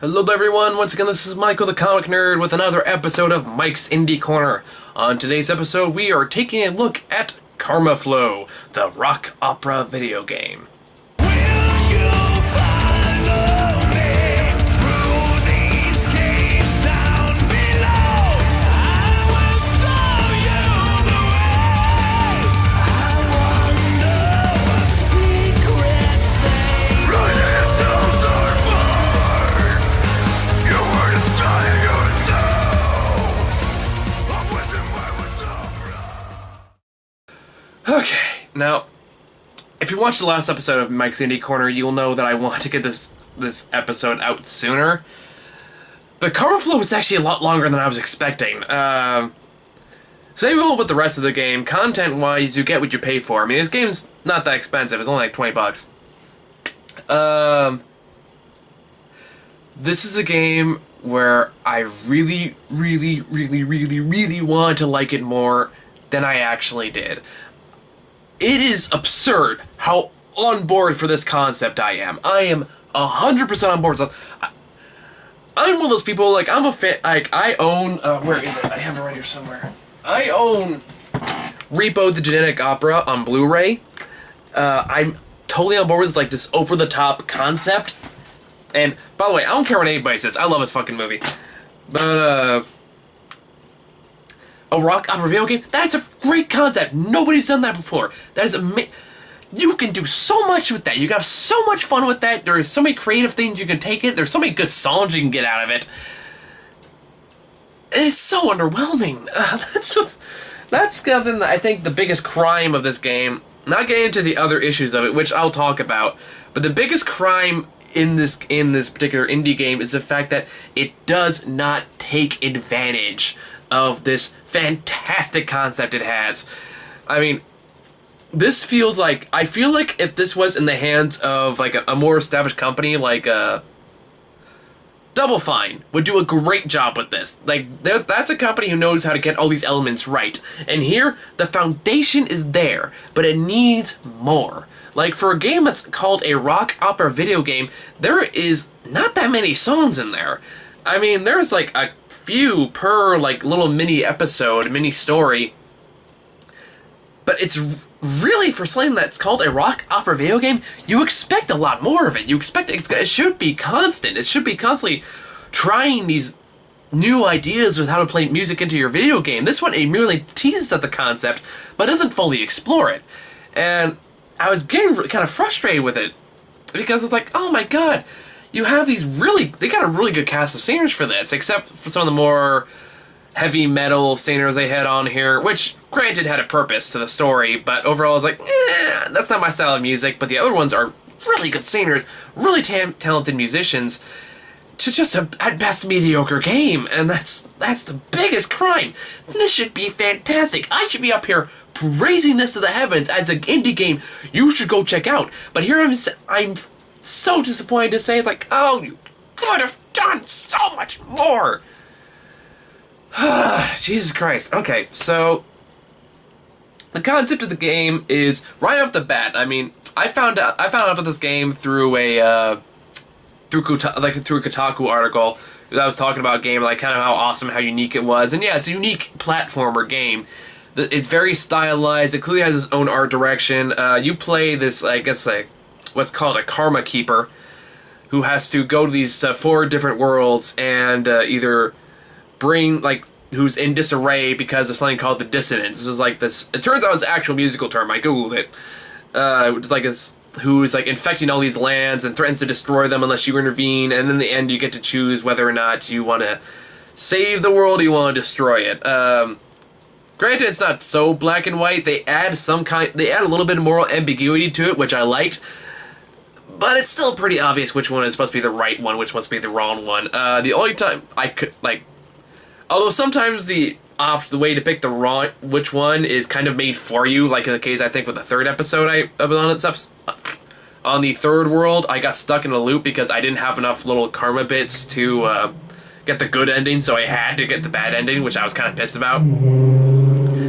Hello there everyone, once again this is Michael the Comic Nerd with another episode of Mike's Indie Corner. On today's episode we are taking a look at Karmaflow, the rock opera video game. Okay, now, if you watched the last episode of Mike's Indie Corner, you'll know that I want to get this episode out sooner. But Karmaflow is actually a lot longer than I was expecting. Same rule with the rest of the game. Content-wise, you get what you pay for. I mean, this game's not that expensive. It's only like 20 bucks. This is a game where I really wanted to like it more than I actually did. It is absurd how on board for this concept I am. I am 100% on board. So I'm one of those people, like, I'm a fan, like, I own, where is it? I have it right here somewhere. I own Repo the Genetic Opera on Blu-ray. I'm totally on board with this, like, this over-the-top concept. And, by the way, I don't care what anybody says. I love this fucking movie. But, a rock opera video game? That's a great concept. Nobody's done that before. That is you can do so much with that. You can have so much fun with that. There is so many creative things you can take it. There's so many good songs you can get out of it. And it's so underwhelming. That's something I think the biggest crime of this game. Not getting into the other issues of it, which I'll talk about, but the biggest crime in this particular indie game is the fact that it does not take advantage of this fantastic concept it has. I mean, this feels like, I feel like if this was in the hands of like a more established company like Double Fine would do a great job with this. Like, that's a company who knows how to get all these elements right. And here, the foundation is there, but it needs more. Like, for a game that's called a rock opera video game, there is not that many songs in there. I mean, there's like a few per like little mini episode, mini story, but it's really, for something that's called a rock opera video game, you expect a lot more of it. You expect it should be constant. It should be constantly trying these new ideas with how to play music into your video game. This one, it merely teases at the concept, but doesn't fully explore it. And I was getting kind of frustrated with it because it's like, oh my god, you have these they got a really good cast of singers for this, except for some of the more heavy metal singers they had on here, which, granted, had a purpose to the story, but overall I was like, that's not my style of music, but the other ones are really good singers, really talented musicians, to just at best, mediocre game, and that's the biggest crime. This should be fantastic. I should be up here praising this to the heavens as an indie game you should go check out, but here I'm so disappointed to say, it's like, oh, you could have done so much more. Jesus Christ. Okay, so the concept of the game is right off the bat. I mean, I found out about this game through a Kotaku article that was talking about a game, like kind of how awesome, how unique it was, and yeah, it's a unique platformer game. It's very stylized. It clearly has its own art direction. You play this, I guess, like what's called a karma keeper, who has to go to these 4 different worlds and either bring, like, who's in disarray because of something called the dissonance. This is like this, it turns out it's an actual musical term, I googled it. It's like who is like infecting all these lands and threatens to destroy them unless you intervene, and in the end you get to choose whether or not you want to save the world or you want to destroy it. Granted, it's not so black and white. They add a little bit of moral ambiguity to it, which I liked. But it's still pretty obvious which one is supposed to be the right one, which must be the wrong one. The only time I could, like, although sometimes the way to pick which one is kind of made for you, like in the case I think with the 3rd episode on the 3rd world, I got stuck in a loop because I didn't have enough little karma bits to get the good ending, so I had to get the bad ending, which I was kind of pissed about.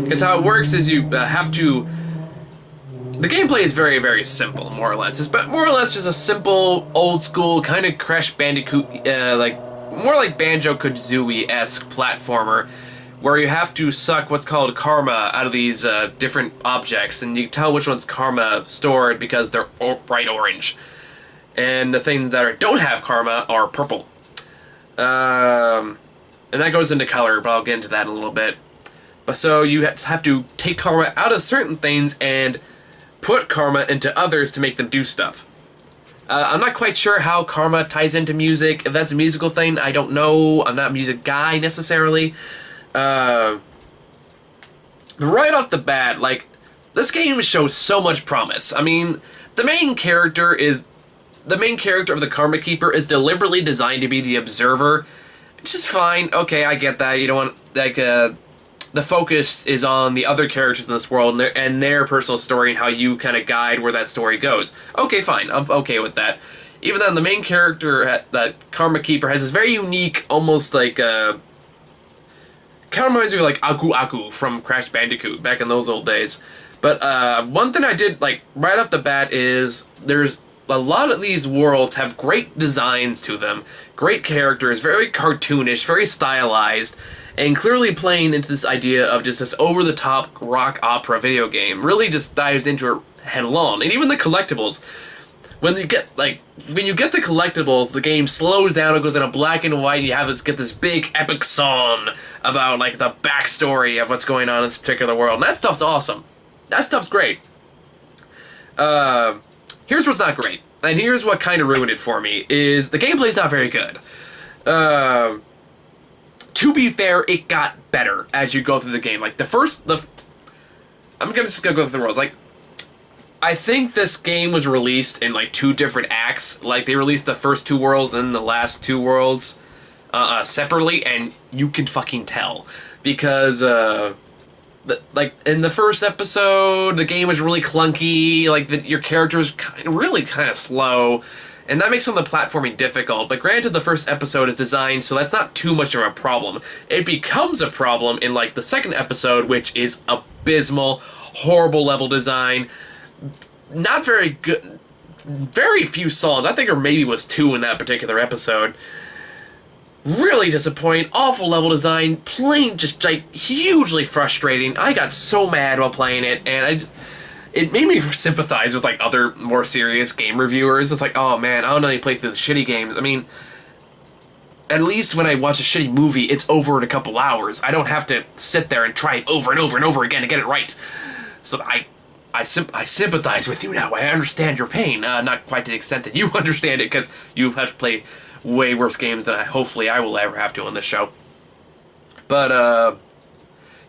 Because how it works is you have to the gameplay is very, very simple, more or less. It's more or less just a simple, old-school, kind of Crash Bandicoot, more like Banjo-Kazooie-esque platformer, where you have to suck what's called karma out of these different objects, and you can tell which one's karma stored because they're bright orange. And the things that don't have karma are purple. And that goes into color, but I'll get into that in a little bit. But so you have to take karma out of certain things and put karma into others to make them do stuff. I'm not quite sure how karma ties into music. If that's a musical thing, I don't know. I'm not a music guy necessarily. But right off the bat, like, this game shows so much promise. I mean, the main character of the Karma Keeper is deliberately designed to be the observer, which is fine. Okay, I get that. You don't want, like, the focus is on the other characters in this world and their personal story and how you kind of guide where that story goes. Okay, fine. I'm okay with that. Even then, the main character, that Karma Keeper, has this very unique, almost like, kind of reminds me of, like, Aku Aku from Crash Bandicoot back in those old days. But one thing I did, like, right off the bat is there's a lot of these worlds have great designs to them, great characters, very cartoonish, very stylized, and clearly playing into this idea of just this over-the-top rock opera video game. Really just dives into it headlong. And even the collectibles, when you get the collectibles, the game slows down, it goes into black and white, and you get this big epic song about, like, the backstory of what's going on in this particular world. And that stuff's awesome. That stuff's great. Here's what's not great, and here's what kind of ruined it for me, is the gameplay's not very good. To be fair, it got better as you go through the game. Like, I'm just gonna go through the worlds. Like, I think this game was released in, like, 2 different acts. Like, they released the first 2 worlds and the last 2 worlds separately, and you can fucking tell. Because, like, in the first episode, the game was really clunky, like, your character is really kind of slow, and that makes some of the platforming difficult. But granted, the first episode is designed, so that's not too much of a problem. It becomes a problem in, like, the second episode, which is abysmal, horrible level design, not very good, very few songs. I think there maybe was 2 in that particular episode. Really disappointing, awful level design, plain just, like, hugely frustrating. I got so mad while playing it, and it made me sympathize with, like, other more serious game reviewers. It's like, oh man, I don't know how you play through the shitty games. I mean, at least when I watch a shitty movie, it's over in a couple hours. I don't have to sit there and try it over and over and over again to get it right. So I sympathize with you now. I understand your pain. Not quite to the extent that you understand it, because you've had to play way worse games than hopefully I will ever have to on this show. But,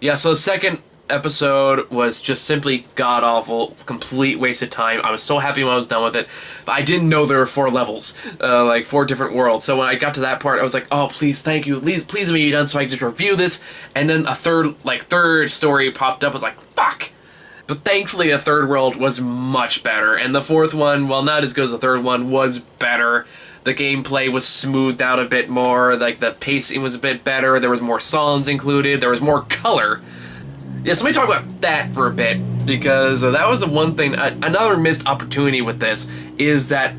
yeah, so the second episode was just simply god-awful, complete waste of time. I was so happy when I was done with it, but I didn't know there were 4 levels, like 4 different worlds. So when I got to that part, I was like, oh, please, thank you, please let me be done so I can just review this. And then a third story popped up. I was like, fuck! But thankfully, the third world was much better, and the fourth one, while not as good as the third one, was better. The gameplay was smoothed out a bit more, like the pacing was a bit better, there was more songs included, there was more color. Yeah, so let me talk about that for a bit, because that was the one thing, another missed opportunity with this, is that,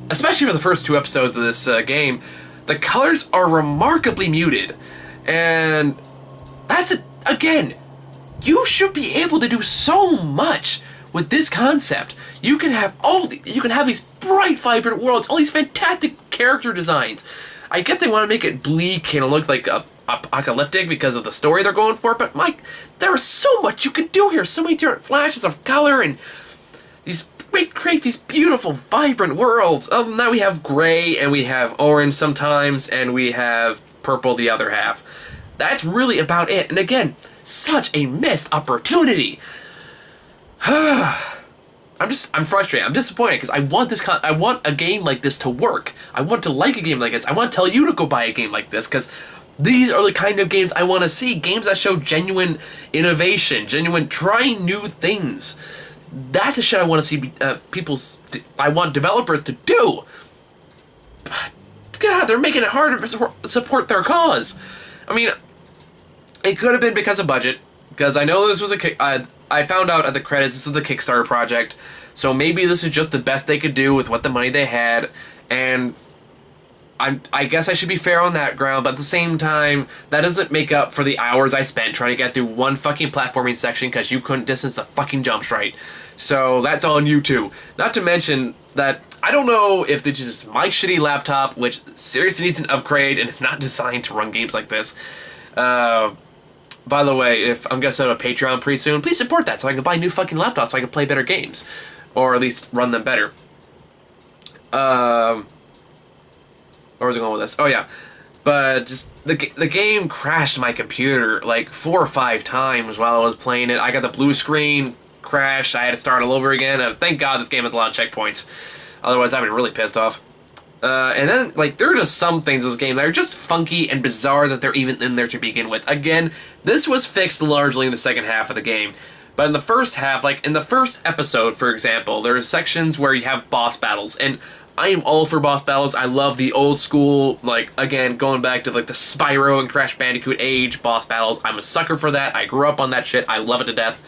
especially for the first 2 episodes of this game, the colors are remarkably muted. And that's, again, you should be able to do so much with this concept. You can have these bright, vibrant worlds, all these fantastic character designs. I get they want to make it bleak and look like apocalyptic because of the story they're going for, but Mike, there is so much you can do here. So many different flashes of color and create these beautiful, vibrant worlds. Now we have gray and we have orange sometimes, and we have purple the other half. That's really about it. And again, such a missed opportunity. I'm frustrated. I'm disappointed because I want a game like this to work. I want to like a game like this. I want to tell you to go buy a game like this, because these are the kind of games I want to see. Games that show genuine innovation, genuine trying new things. That's the shit I want to see I want developers to do. But, God, they're making it harder to support their cause. I mean, it could have been because of budget. Because I know this was I found out at the credits this was a Kickstarter project, so maybe this is just the best they could do with what the money they had, and I guess I should be fair on that ground, but at the same time, that doesn't make up for the hours I spent trying to get through one fucking platforming section because you couldn't distance the fucking jumps right. So that's on you too. Not to mention that I don't know if this is my shitty laptop, which seriously needs an upgrade and it's not designed to run games like this. By the way, if I'm gonna set up a Patreon pretty soon, please support that so I can buy a new fucking laptop so I can play better games. Or at least run them better. Where was I going with this? Oh yeah. But just, the game crashed my computer like 4 or 5 times while I was playing it. I got the blue screen, crashed, I had to start all over again. Thank God this game has a lot of checkpoints. Otherwise I'd be really pissed off. And then, like, there are just some things in this game that are just funky and bizarre that they're even in there to begin with. Again, this was fixed largely in the second half of the game. But in the first half, like, in the first episode, for example, there are sections where you have boss battles. And I am all for boss battles. I love the old school, like, again, going back to, like, the Spyro and Crash Bandicoot age boss battles. I'm a sucker for that. I grew up on that shit. I love it to death.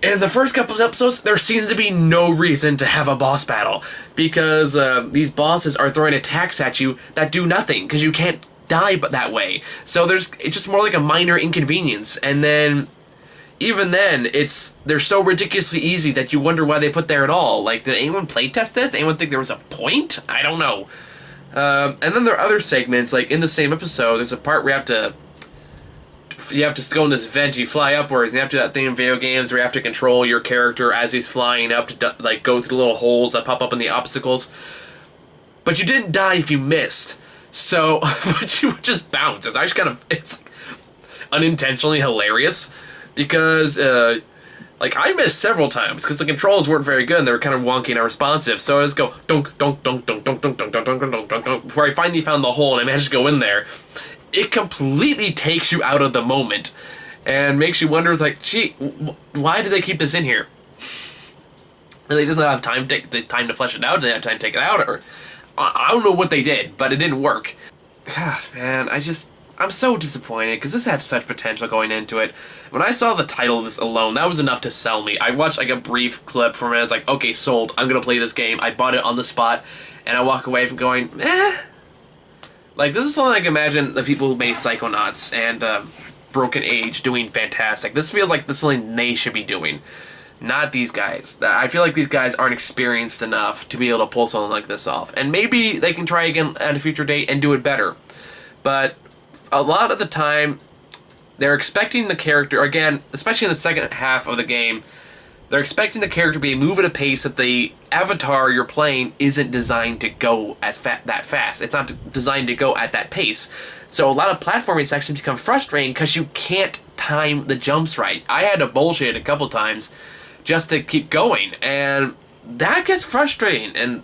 And in the first couple of episodes, there seems to be no reason to have a boss battle. Because these bosses are throwing attacks at you that do nothing. Because you can't die but that way. So it's just more like a minor inconvenience. And then, even then, they're so ridiculously easy that you wonder why they put there at all. Like, did anyone playtest this? Did anyone think there was a point? I don't know. And then there are other segments, like in the same episode, there's a part where you have to go in this vent, you fly upwards, and you have to do that thing in video games where you have to control your character as he's flying up to, like, go through the little holes that pop up in the obstacles. But you didn't die if you missed. So, but you would just bounce. It's actually it's like unintentionally hilarious. Because, like, I missed several times because the controls weren't very good and they were kind of wonky and unresponsive. So I just go dunk, dunk, dunk, dunk, dunk, dunk, dunk, dunk, dunk, dunk, dunk, dunk, before I finally found the hole and I managed to go in there. It completely takes you out of the moment and makes you wonder, like, gee, why did they keep this in here? And they just not have time to flesh it out, they have time to take it out, or I don't know what they did, but it didn't work. God, man, I'm so disappointed because this had such potential going into it. When I saw the title of this alone, that was enough to sell me. I watched like a brief clip from it. I was like, okay, sold. I'm gonna play this game. I bought it on the spot, and I walk away from going, eh. Like, this is something I can imagine the people who made Psychonauts and Broken Age doing fantastic. This feels like this is something they should be doing, not these guys. I feel like these guys aren't experienced enough to be able to pull something like this off. And maybe they can try again at a future date and do it better. But a lot of the time, they're expecting the character, again, especially in the second half of the game, they're expecting the character to move at a pace that the avatar you're playing isn't designed to go that fast. It's not designed to go at that pace. So a lot of platforming sections become frustrating because you can't time the jumps right. I had to bullshit a couple times just to keep going, and that gets frustrating, and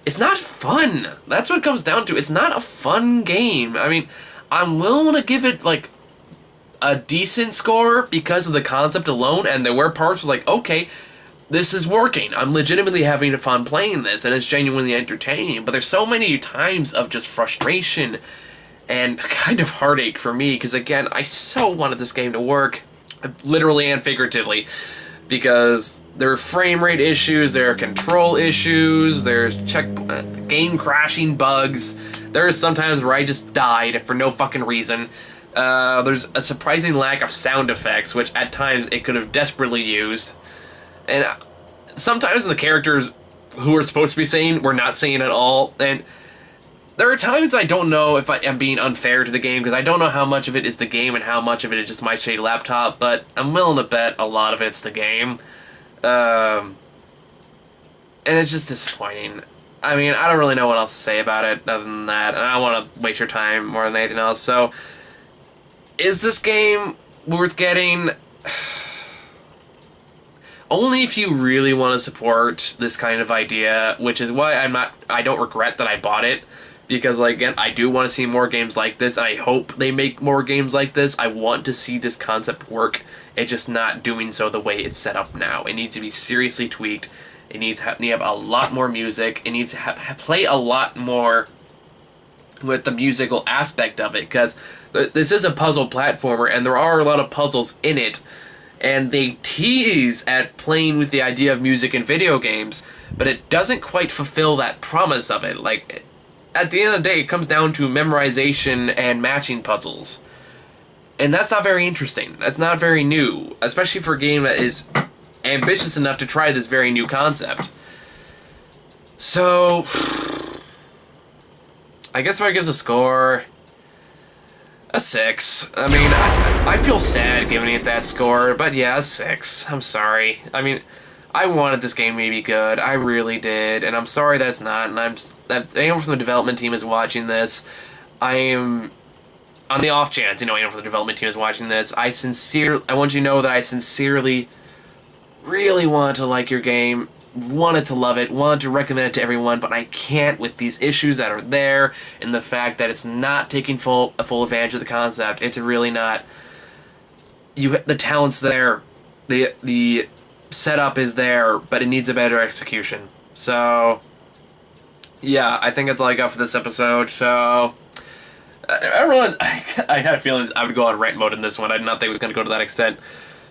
it's not fun. That's what it comes down to. It's not a fun game. I mean, I'm willing to give it, like, a decent score because of the concept alone, and there were parts where, like, okay, this is working. I'm legitimately having fun playing this, and it's genuinely entertaining, but there's so many times of just frustration and kind of heartache for me, because, again, I so wanted this game to work, literally and figuratively, because there are frame rate issues, there are control issues, there's game crashing bugs, there's sometimes where I just died for no fucking reason. There's a surprising lack of sound effects, which at times it could have desperately used. And sometimes the characters who are supposed to be saying were not saying at all. And there are times I don't know if I am being unfair to the game, because I don't know how much of it is the game and how much of it is just my shitty laptop, but I'm willing to bet a lot of it's the game. And it's just disappointing. I mean, I don't really know what else to say about it other than that, and I don't want to waste your time more than anything else, so is this game worth getting? Only if you really want to support this kind of idea, which is why I don't regret that I bought it, because, like, again, I do want to see more games like this, and I hope they make more games like this. I want to see this concept work. It's just not doing so the way it's set up now. It needs to be seriously tweaked. It needs to have a lot more music. It needs to play a lot more with the musical aspect of it, because This is a puzzle platformer, and there are a lot of puzzles in it, and they tease at playing with the idea of music in video games, but it doesn't quite fulfill that promise of it. Like, at the end of the day, it comes down to memorization and matching puzzles. And that's not very interesting. That's not very new, especially for a game that is ambitious enough to try this very new concept. So, I guess if I give a score, a 6. I mean, I feel sad giving it that score, but yeah, a 6. I'm sorry. I mean, I wanted this game to be good. I really did, and I'm sorry that's not. And anyone from the development team is watching this. I am, on the off chance, anyone from the development team is watching this, I want you to know that I sincerely, really want to like your game, wanted to love it, wanted to recommend it to everyone, but I can't with these issues that are there, and the fact that it's not taking full advantage of the concept. It's really not. The talent's there, the setup is there, but it needs a better execution. So, yeah, I think that's all I got for this episode. So, I realized I had a feeling I would go on rant mode in this one. I did not think it was going to go to that extent.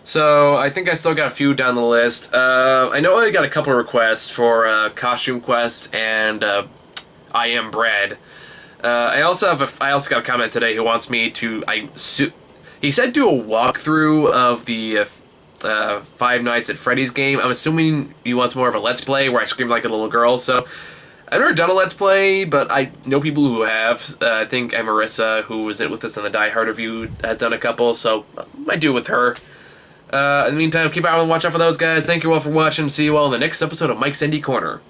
So, I think I still got a few down the list. I know I got a couple of requests for Costume Quest and I Am Bread. I also got a comment today who wants me to... he said do a walkthrough of the Five Nights at Freddy's game. I'm assuming he wants more of a Let's Play where I scream like a little girl, so... I've never done a Let's Play, but I know people who have. I think Marissa, who was with us in the Die Hard review, has done a couple, so I might do it with her. In the meantime, keep out and watch out for those guys. Thank you all for watching. See you all in the next episode of Mike's Indie Corner.